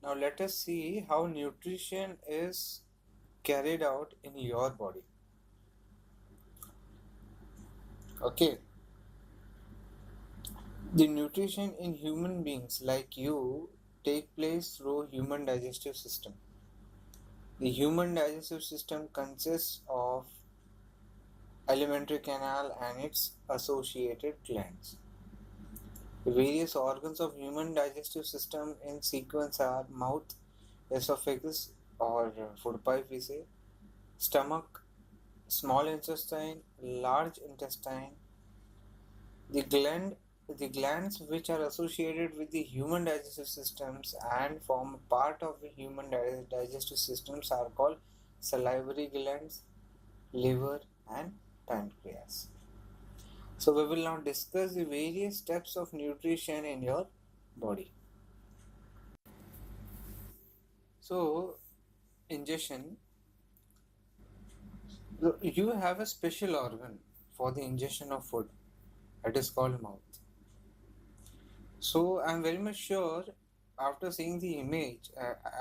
Now let us see how nutrition is carried out in your body. Okay. The nutrition in human beings like you take place through human digestive system. The human digestive system consists of alimentary canal and its associated glands. The various organs of human digestive system in sequence are mouth, esophagus or food pipe we say, stomach, small intestine, large intestine. The glands which are associated with the human digestive systems and form a part of the human digestive systems are called salivary glands, liver and pancreas. So we will now discuss the various steps of nutrition in your body. So ingestion, you have a special organ for the ingestion of food. It is called mouth. So I'm very much sure after seeing the image,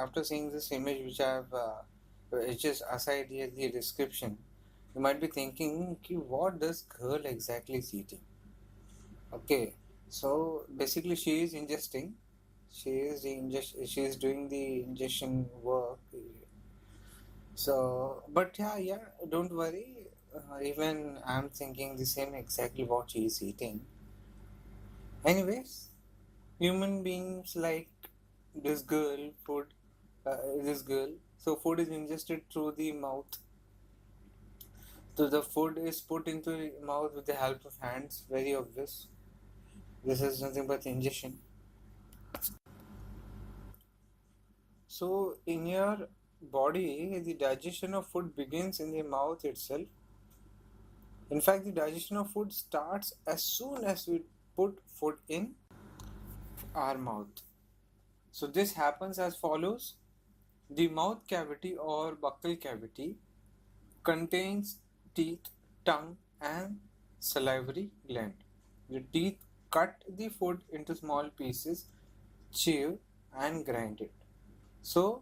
after seeing this image which I have just aside here the description, you might be thinking, what does girl exactly is eating? Okay, so basically she is ingesting, she is doing the ingestion work. So, but yeah, don't worry. Even I'm thinking the same exactly what she is eating. Anyways, human beings like this girl, food, this girl. So food is ingested through the mouth. So the food is put into the mouth with the help of hands. Very obvious. This is nothing but ingestion. So in your body, the digestion of food begins in the mouth itself. In fact, the digestion of food starts as soon as we put food in our mouth. So this happens as follows. The mouth cavity or buccal cavity contains teeth, tongue and salivary gland. The teeth cut the food into small pieces, chew and grind it. So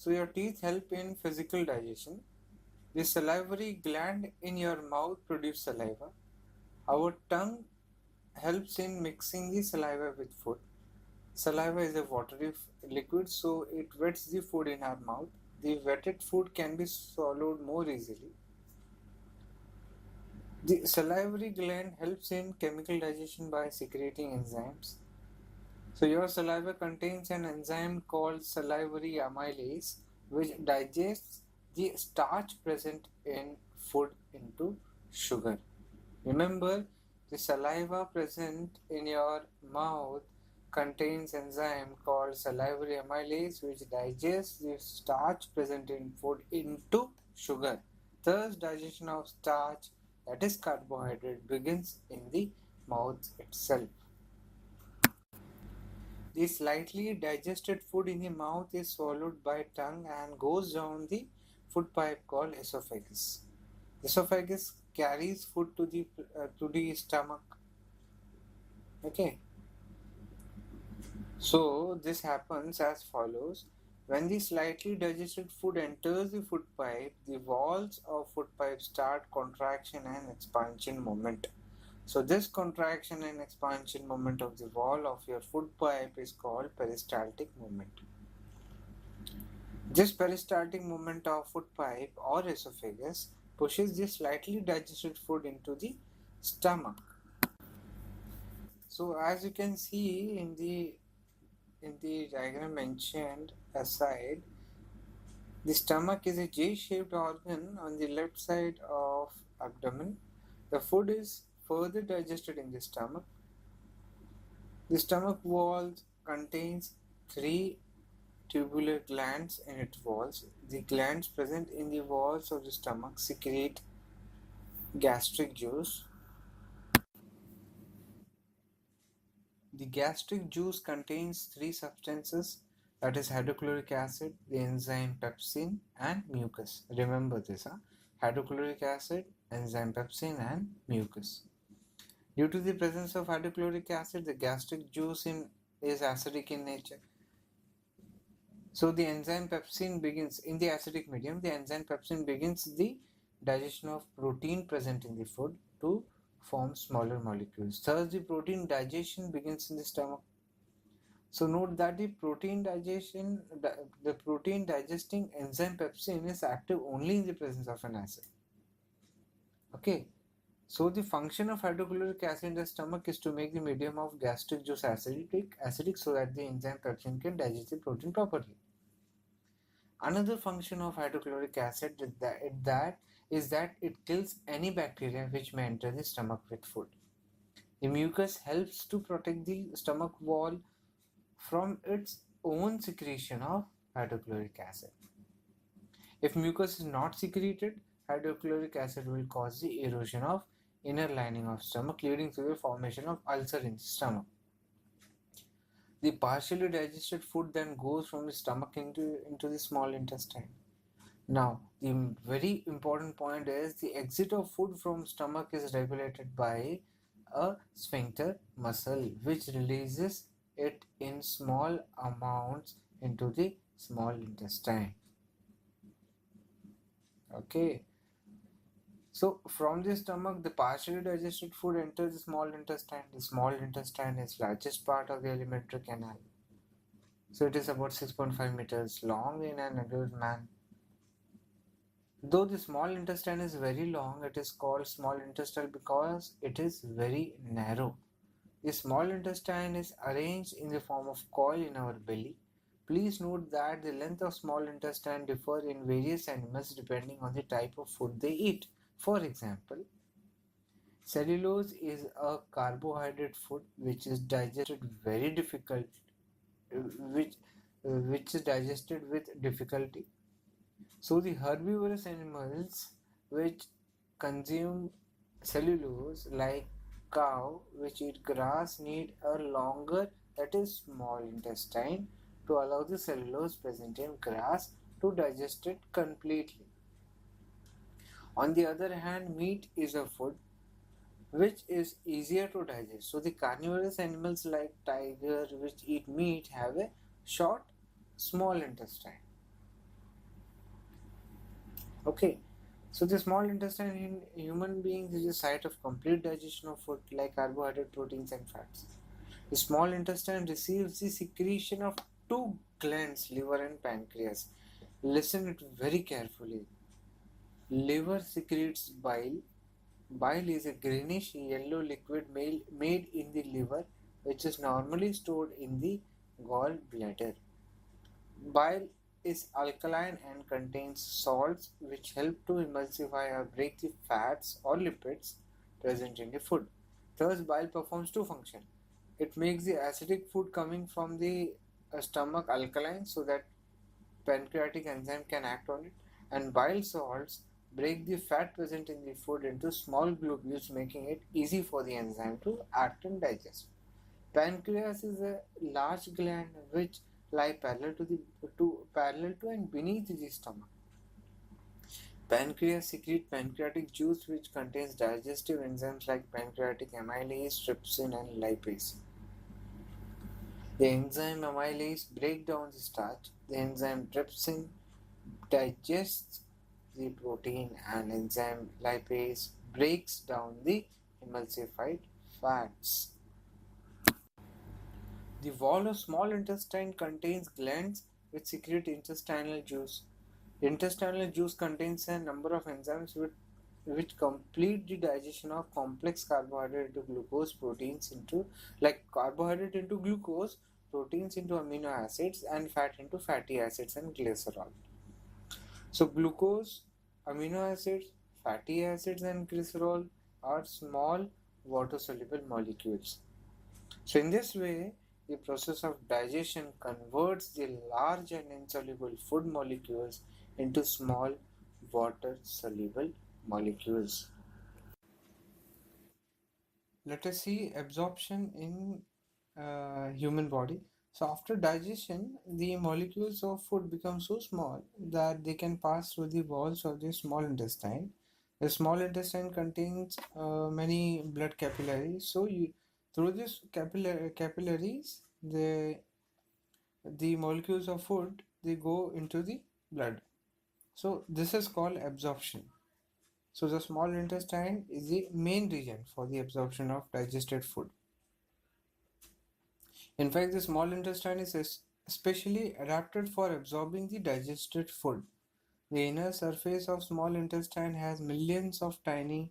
your teeth help in physical digestion. The salivary gland in your mouth produces saliva. Our tongue helps in mixing the saliva with food. Saliva is a watery liquid, so it wets the food in our mouth. The wetted food can be swallowed more easily. The salivary gland helps in chemical digestion by secreting enzymes. So your saliva contains an enzyme called salivary amylase which digests the starch present in food into sugar. Remember, the saliva present in your mouth contains enzyme called salivary amylase which digests the starch present in food into sugar. Thus, digestion of starch, that is carbohydrate, begins in the mouth itself. The slightly digested food in the mouth is swallowed by tongue and goes down the food pipe called esophagus. Esophagus carries food to the stomach. Okay. So this happens as follows. When the slightly digested food enters the food pipe, the walls of food pipe start contraction and expansion movement. So this contraction and expansion movement of the wall of your food pipe is called peristaltic movement. This peristaltic movement of food pipe or esophagus pushes the slightly digested food into the stomach. So as you can see in the diagram mentioned aside, the stomach is a J-shaped organ on the left side of abdomen. The food is further digested in the stomach. The stomach wall contains 3 tubular glands in its walls. The glands present in the walls of the stomach secrete gastric juice. The gastric juice contains 3 substances, that is hydrochloric acid, the enzyme pepsin and mucus. Remember this, hydrochloric acid, enzyme pepsin and mucus. Due to the presence of hydrochloric acid, the gastric juice is acidic in nature. So the enzyme pepsin begins in the acidic medium. The enzyme pepsin begins the digestion of protein present in the food to form smaller molecules. Thus, the protein digestion begins in the stomach. So note that the protein digesting enzyme pepsin is active only in the presence of an acid. Okay. So the function of hydrochloric acid in the stomach is to make the medium of gastric juice acidic so that the enzyme pepsin can digest the protein properly. Another function of hydrochloric acid is that it kills any bacteria which may enter the stomach with food. The mucus helps to protect the stomach wall from its own secretion of hydrochloric acid. If mucus is not secreted, hydrochloric acid will cause the erosion of inner lining of stomach, leading to the formation of ulcer in the stomach. The partially digested food then goes from the stomach into the small intestine. Now, the very important point is the exit of food from stomach is regulated by a sphincter muscle which releases it in small amounts into the small intestine. Okay. So from the stomach, the partially digested food enters the small intestine. The small intestine is largest part of the alimentary canal. So it is about 6.5 meters long in an adult man. Though the small intestine is very long, it is called small intestine because it is very narrow. The small intestine is arranged in the form of coil in our belly. Please note that the length of small intestine differ in various animals depending on the type of food they eat. For example, cellulose is a carbohydrate food which is digested very difficult, which which is digested with difficulty. So the herbivorous animals which consume cellulose like cow which eat grass need a longer, that is small intestine, to allow the cellulose present in grass to digest it completely. On the other hand, meat is a food which is easier to digest. So the carnivorous animals like tiger which eat meat have a short small intestine. Okay, so the small intestine in human beings is a site of complete digestion of food like carbohydrate, proteins and fats. The small intestine receives the secretion of two glands, liver and pancreas. Listen it very carefully. Liver secretes bile. Bile is a greenish yellow liquid made in the liver which is normally stored in the gallbladder. Bile is alkaline and contains salts which help to emulsify or break the fats or lipids present in the food. Thus, bile performs two functions. It makes the acidic food coming from the stomach alkaline so that pancreatic enzyme can act on it, and bile salts break the fat present in the food into small globules, making it easy for the enzyme to act and digest. Pancreas is a large gland which lie parallel to and beneath the stomach. Pancreas secretes pancreatic juice which contains digestive enzymes like pancreatic amylase, trypsin and lipase. The enzyme amylase breaks down the starch. The enzyme trypsin digests the protein and enzyme lipase breaks down the emulsified fats. The wall of small intestine contains glands which secrete intestinal juice. Intestinal juice contains a number of enzymes which complete the digestion of complex carbohydrate into glucose, proteins into like carbohydrate into glucose, proteins into amino acids, and fat into fatty acids and glycerol. So glucose, amino acids, fatty acids, and glycerol are small water-soluble molecules. So in this way, the process of digestion converts the large and insoluble food molecules into small water-soluble molecules. Let us see absorption in human body. So after digestion, the molecules of food become so small that they can pass through the walls of the small intestine. The small intestine contains many blood capillaries. So through these capillaries, the molecules of food, they go into the blood. So this is called absorption. So the small intestine is the main region for the absorption of digested food. In fact, the small intestine is especially adapted for absorbing the digested food. The inner surface of small intestine has millions of tiny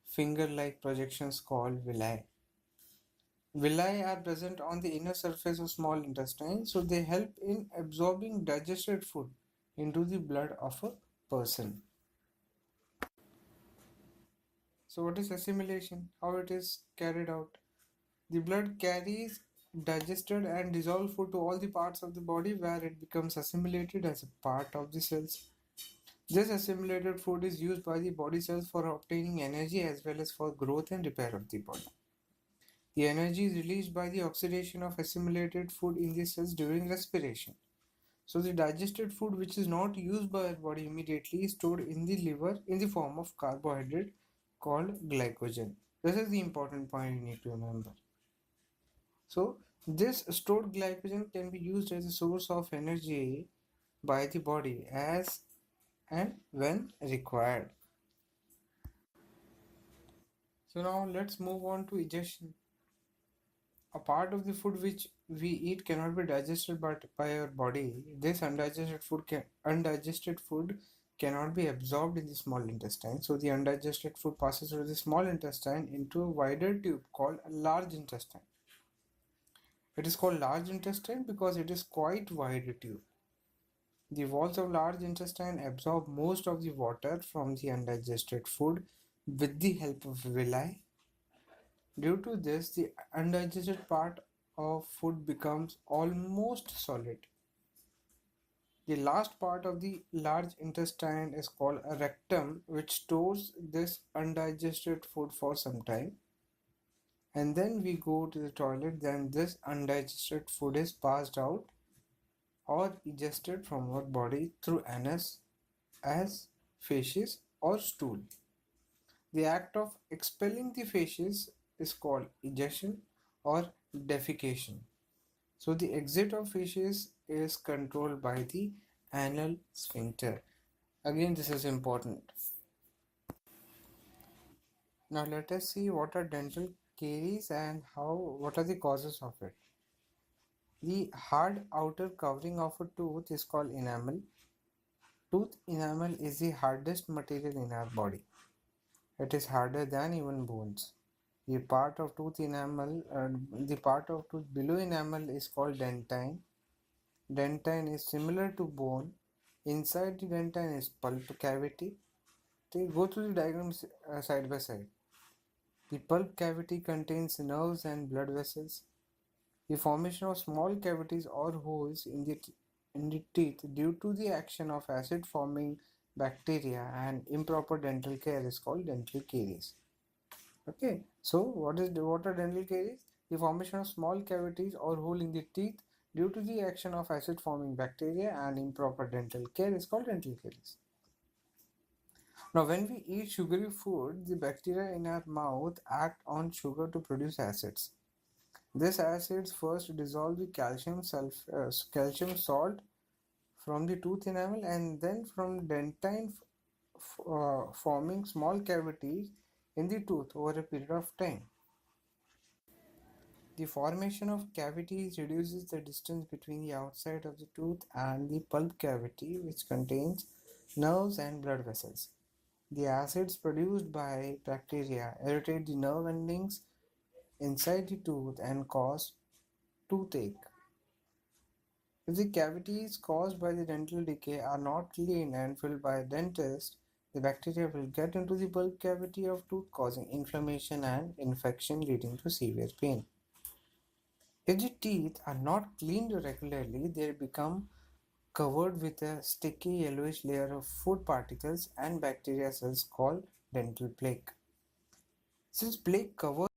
finger-like projections called villi. Villi are present on the inner surface of small intestine, so they help in absorbing digested food into the blood of a person. So what is assimilation? How it is carried out? The blood carries digested and dissolved food to all the parts of the body where it becomes assimilated as a part of the cells. This assimilated food is used by the body cells for obtaining energy as well as for growth and repair of the body. The energy is released by the oxidation of assimilated food in the cells during respiration. So the digested food which is not used by our body immediately is stored in the liver in the form of carbohydrate called glycogen. This is the important point you need to remember. So this stored glycogen can be used as a source of energy by the body as and when required. So now let's move on to digestion. A part of the food which we eat cannot be digested by our body. This undigested food cannot be absorbed in the small intestine. So the undigested food passes through the small intestine into a wider tube called a large intestine. It is called large intestine because it is quite wide tube. The walls of large intestine absorb most of the water from the undigested food with the help of villi. Due to this, the undigested part of food becomes almost solid. The last part of the large intestine is called a rectum, which stores this undigested food for some time. And then we go to the toilet, then this undigested food is passed out or ingested from our body through anus as feces or stool. The act of expelling the feces is called egestion or defecation. So the exit of feces is controlled by the anal sphincter. Again, this is important. Now let us see what are dental caries and what are the causes of it. The hard outer covering of a tooth is called enamel. Tooth enamel is the hardest material in our body. It is harder than even bones. The part of tooth below enamel is called dentine. Dentine is similar to bone. Inside the dentine is pulp cavity. They go through the diagrams side by side. The pulp cavity contains nerves and blood vessels. The formation of small cavities or holes in the teeth due to the action of acid-forming bacteria and improper dental care is called dental caries. Okay, so what are dental caries? The formation of small cavities or hole in the teeth due to the action of acid-forming bacteria and improper dental care is called dental caries. Now, when we eat sugary food, the bacteria in our mouth act on sugar to produce acids. These acids first dissolve the calcium salt from the tooth enamel and then from dentine, forming small cavities in the tooth over a period of time. The formation of cavities reduces the distance between the outside of the tooth and the pulp cavity, which contains nerves and blood vessels. The acids produced by bacteria irritate the nerve endings inside the tooth and cause toothache. If the cavities caused by the dental decay are not cleaned and filled by a dentist, the bacteria will get into the pulp cavity of tooth, causing inflammation and infection, leading to severe pain. If the teeth are not cleaned regularly, they become covered with a sticky yellowish layer of food particles and bacteria cells called dental plaque. Since plaque covers